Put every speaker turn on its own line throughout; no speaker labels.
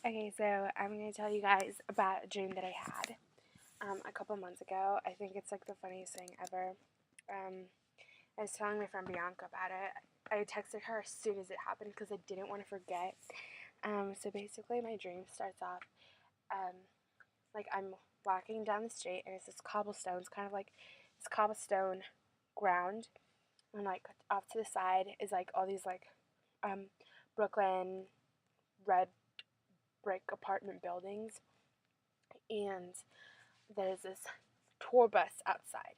Okay, so I'm going to tell you guys about a dream that I had a couple months ago. I think it's like the funniest thing ever. I was telling my friend Bianca about it. I texted her as soon as it happened because I didn't want to forget. So basically, my dream starts off um, like I'm walking down the street and it's this cobblestone. It's kind of like this cobblestone ground, and like off to the side is like all these like Brooklyn red brick apartment buildings, and there's this tour bus outside,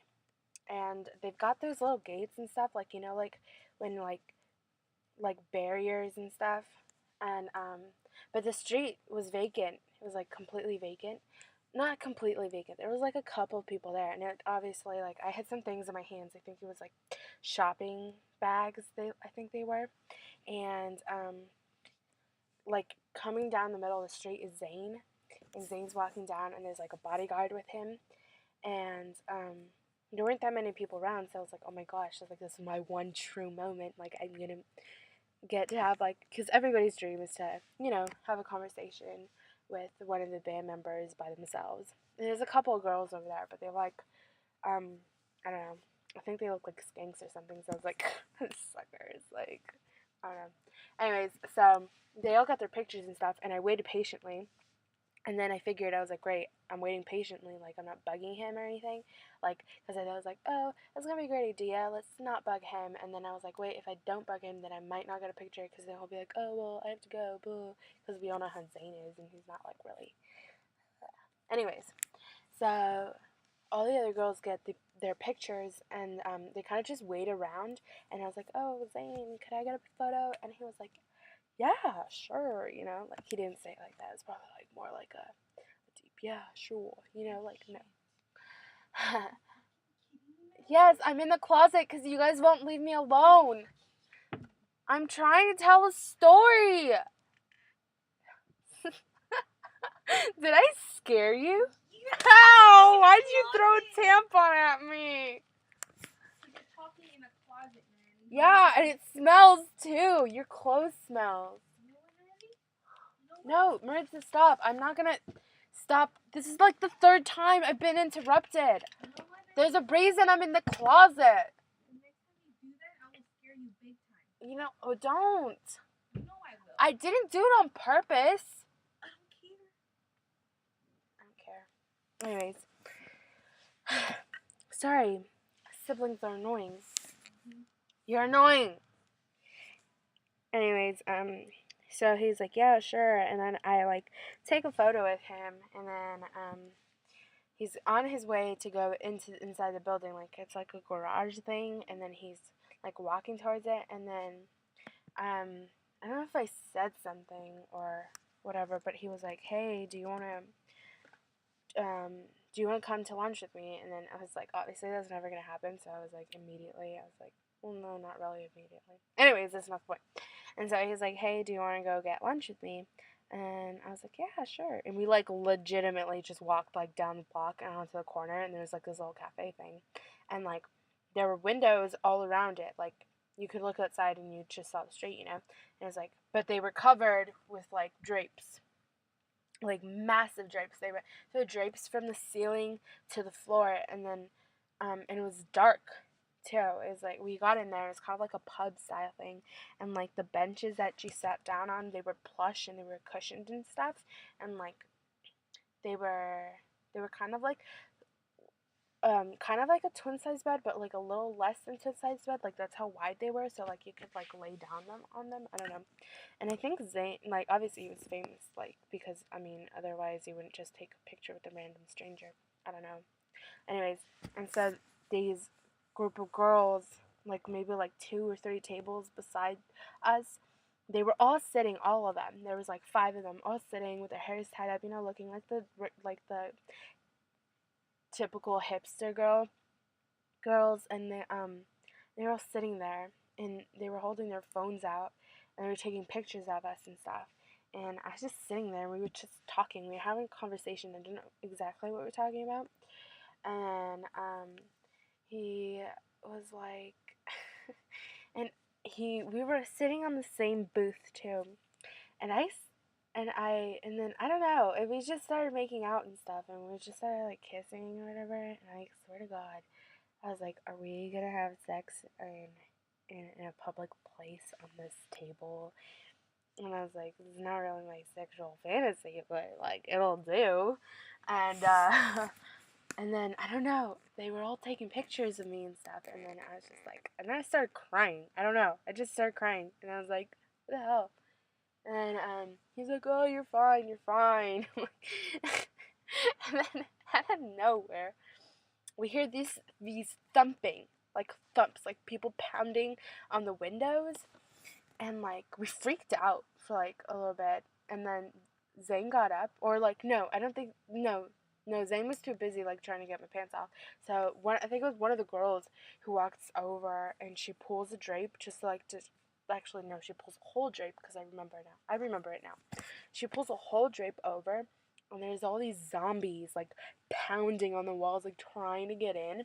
and they've got those little gates and stuff, like like when like barriers and stuff, and but the street was vacant. It was like completely vacant. Not completely vacant. There was like a couple of people there, and it obviously, like, I had some things in my hands. I think it was like shopping bags. I think they were, and like coming down the middle of the street is Zane, and Zane's walking down, and there's like a bodyguard with him, and there weren't that many people around, so I was like, oh my gosh, I was like, this is my one true moment. Like, I'm gonna get to have, like, because everybody's dream is to have a conversation with one of the band members by themselves. And there's a couple of girls over there, but they're like, I don't know. I think they look like skanks or something. So I was like, suckers. Like, I don't know. Anyways, so they all got their pictures and stuff, and I waited patiently. And then I figured, I was like, great, I'm waiting patiently. Like, I'm not bugging him or anything. Like, because I was like, oh, that's going to be a great idea. Let's not bug him. And then I was like, wait, if I don't bug him, then I might not get a picture, because then he'll be like, oh, well, I have to go, boo. Because we all know how Zane is, and he's not, like, really. Anyways, so all the other girls get their pictures, and they kind of just wait around. And I was like, oh, Zane, could I get a photo? And he was like, yeah, sure, like, he didn't say it like that. It's probably like more like a deep, yeah, sure, like, no. Yes, I'm in the closet because you guys won't leave me alone. I'm trying to tell a story. Did I scare you? How? Why'd you throw a tampon at me?
You're talking in a closet, man.
Yeah, and it smells too. Your clothes smell. No, Maritza, stop. I'm not gonna stop. This is like the third time I've been interrupted. There's a reason I'm in the closet.
The next time you do that, I will scare you big time.
Oh, don't.
You know I will.
I didn't do it on purpose.
I don't care.
I don't care. Anyways. Sorry. Siblings are annoying. Mm-hmm. You're annoying. Anyways, so he's like, yeah, sure. And then I, like, take a photo with him, and then, he's on his way to go inside the building. Like, it's like a garage thing, and then he's, like, walking towards it, and then, I don't know if I said something or whatever, but he was like, hey, do you want to come to lunch with me? And then I was like, obviously that's never going to happen, so I was like, well, no, not really immediately. Anyways, that's not the point. And so he's like, hey, do you want to go get lunch with me? And I was like, yeah, sure. And we, like, legitimately just walked, like, down the block and onto the corner, and there was, like, this little cafe thing. And, like, there were windows all around it. Like, you could look outside and you just saw the street, And it was like, but they were covered with, like, drapes. Like, massive drapes. They were drapes from the ceiling to the floor, and then, and it was dark too. It was like, we got in there, it's kind of like a pub style thing, and like the benches that she sat down on, they were plush and they were cushioned and stuff, and like they were kind of like a twin size bed, but like a little less than twin size bed. Like, that's how wide they were, so like you could like lay down on them. I don't know. And I think Zayn, like, obviously he was famous, like, because I mean otherwise you wouldn't just take a picture with a random stranger. I don't know. Anyways, and so these group of girls, like maybe like 2 or 3 tables beside us, they were all sitting, all of them. There was like 5 of them, all sitting with their hairs tied up, looking like the typical hipster girls, and they were all sitting there, and they were holding their phones out, and they were taking pictures of us and stuff. And I was just sitting there, and we were just talking. We were having a conversation. I didn't know exactly what we were talking about. And he was like, and we were sitting on the same booth too. And And then I don't know, we just started making out and stuff, and we just started like kissing or whatever. And I swear to God, I was like, "Are we gonna have sex in a public place on this table?" And I was like, "This is not really my sexual fantasy, but like it'll do." And and then I don't know, they were all taking pictures of me and stuff, and then I was just like, and then I started crying. I don't know, I just started crying, and I was like, "What the hell?" And he's like, "Oh, you're fine, you're fine." And then out of nowhere, we hear these thumping, like thumps, like people pounding on the windows, and like we freaked out for like a little bit, and then Zane got up, or like no, I don't think no, Zane was too busy like trying to get my pants off. So I think it was one of the girls who walks over and she pulls a drape just like to actually no, she pulls a whole drape because I remember it now. I remember it now. She pulls a whole drape over, and there's all these zombies like pounding on the walls like trying to get in,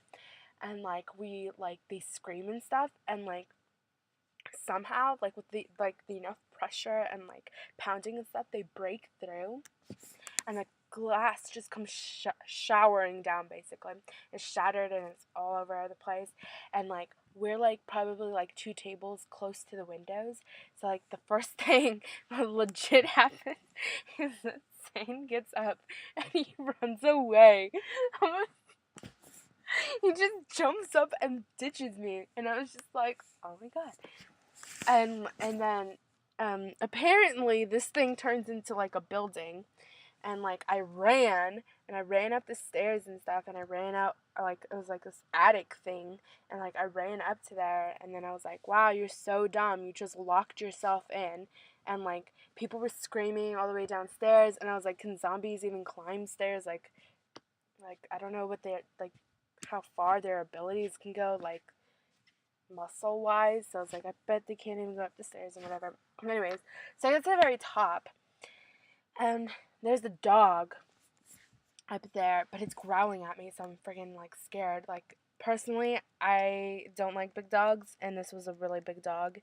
and like we like they scream and stuff, and like somehow like with the enough pressure and like pounding and stuff they break through, and the glass just comes showering down basically. It's shattered and it's all over the place, and like we're like probably like 2 tables close to the windows, so like the first thing that legit happens is that Zane gets up and he runs away. He just jumps up and ditches me, and I was just like, oh my god. And then apparently this thing turns into like a building, and like I ran up the stairs and stuff, and I ran out like it was like this attic thing, and like I ran up to there, and then I was like, wow, you're so dumb, you just locked yourself in. And like people were screaming all the way downstairs, and I was like, can zombies even climb stairs? Like I don't know what they like how far their abilities can go, like muscle wise. So I was like, I bet they can't even go up the stairs and whatever. Anyways, so I get to the very top, and there's a dog up there, but it's growling at me, so I'm freaking like scared. Like personally, I don't like big dogs, and this was a really big dog,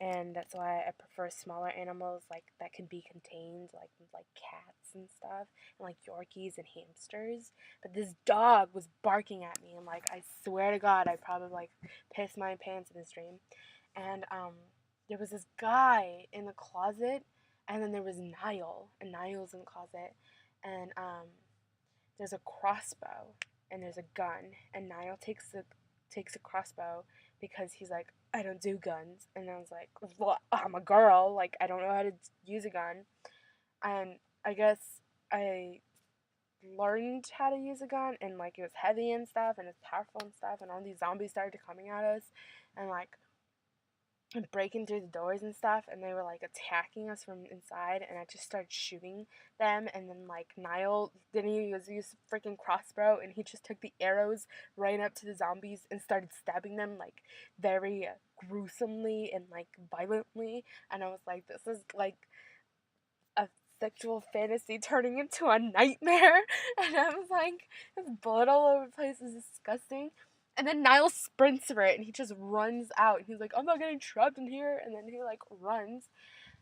and that's why I prefer smaller animals like that can be contained, like cats and stuff, and like Yorkies and hamsters. But this dog was barking at me, and like I swear to God, I probably like pissed my pants in this dream. And there was this guy in the closet, and then there was Niall, and Niall's in the closet, and there's a crossbow and there's a gun, and Niall takes a crossbow because he's like, I don't do guns. And I was like, well, I'm a girl, like I don't know how to use a gun. And I guess I learned how to use a gun, and like it was heavy and stuff, and it's powerful and stuff, and all these zombies started coming at us, and like breaking through the doors and stuff, and they were like attacking us from inside, and I just started shooting them. And then like Niall didn't even use freaking crossbow, and he just took the arrows right up to the zombies and started stabbing them like very gruesomely and like violently. And I was like, this is like a sexual fantasy turning into a nightmare. And I was like, there's blood all over the place, is disgusting. And then Niall sprints for it, and he just runs out. And he's like, I'm not getting trapped in here. And then he like runs.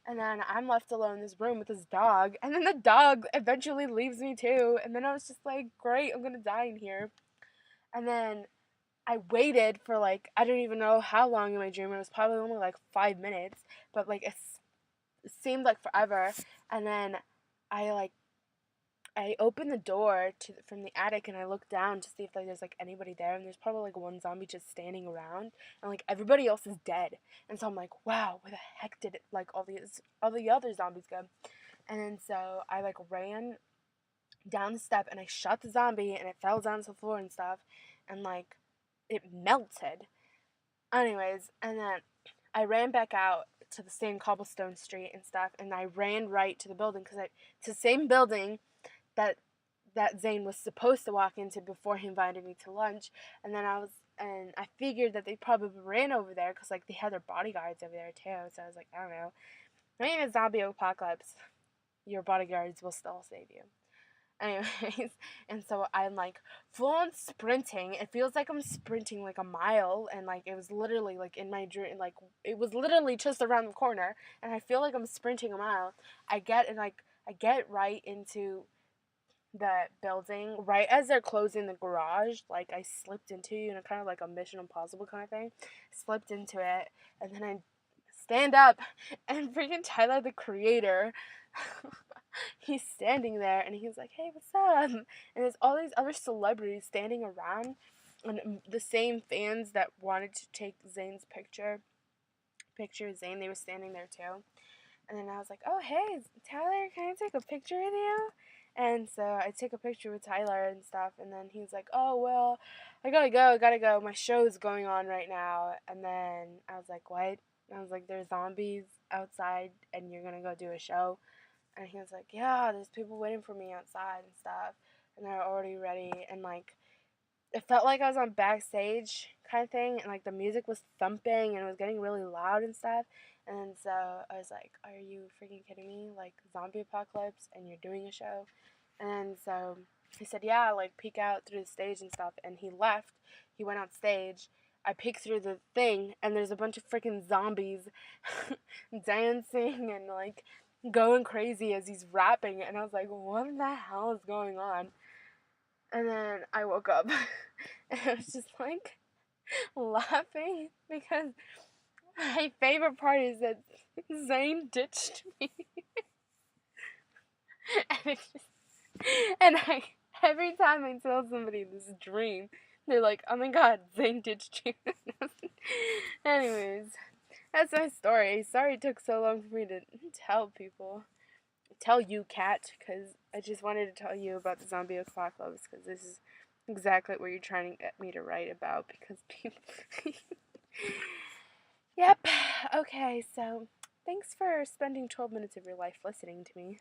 And then I'm left alone in this room with this dog. And then the dog eventually leaves me too. And then I was just like, great, I'm gonna die in here. And then I waited for like, I don't even know how long in my dream. It was probably only like 5 minutes. But like, it seemed like forever. And then I I opened the door from the attic, and I looked down to see if like there's like anybody there, and there's probably like one zombie just standing around, and like everybody else is dead. And so I'm like, wow, where the heck did it, like all the other zombies go? And then so I like ran down the step, and I shot the zombie, and it fell down to the floor and stuff, and like it melted. Anyways, and then I ran back out to the same cobblestone street and stuff, and I ran right to the building because it's the same building that Zane was supposed to walk into before he invited me to lunch. And then I figured that they probably ran over there because like they had their bodyguards over there too. So I was like, I don't know, maybe in a zombie apocalypse, your bodyguards will still save you. Anyways, and so I'm like full on sprinting. It feels like I'm sprinting like a mile, and like it was literally like in my dream, like it was literally just around the corner, and I feel like I'm sprinting a mile. I get right into the building right as they're closing the garage. Like I slipped into, kind of like a Mission Impossible kind of thing. Slipped into it, and then I stand up, and freaking Tyler, the creator, he's standing there, and he's like, "Hey, what's up?" And there's all these other celebrities standing around, and the same fans that wanted to take Zayn's picture Zayn, they were standing there too. And then I was like, "Oh, hey, Tyler, can I take a picture with you?" And so I take a picture with Tyler and stuff. And then he's like, "Oh, well, I gotta go. My show's going on right now." And then I was like, "What?" And I was like, "There's zombies outside, and you're gonna go do a show?" And he was like, "Yeah, there's people waiting for me outside and stuff. And they're already ready." And like, it felt like I was on backstage kind of thing, and like the music was thumping and it was getting really loud and stuff. And so I was like, "Are you freaking kidding me? Like zombie apocalypse, and you're doing a show?" And so he said, "Yeah, like peek out through the stage and stuff." And he left. He went on stage. I peeked through the thing, and there's a bunch of freaking zombies dancing and like going crazy as he's rapping. And I was like, "What the hell is going on?" And then I woke up and I was just like laughing because my favorite part is that Zayn ditched me. and it's just, and I every time I tell somebody this dream, they're like, "Oh my god, Zayn ditched you." Anyways, that's my story. Sorry it took so long for me to tell people. Tell you, Kat, because I just wanted to tell you about the zombie apocalypse, because this is exactly what you're trying to get me to write about, because people. Yep. Okay, so thanks for spending 12 minutes of your life listening to me.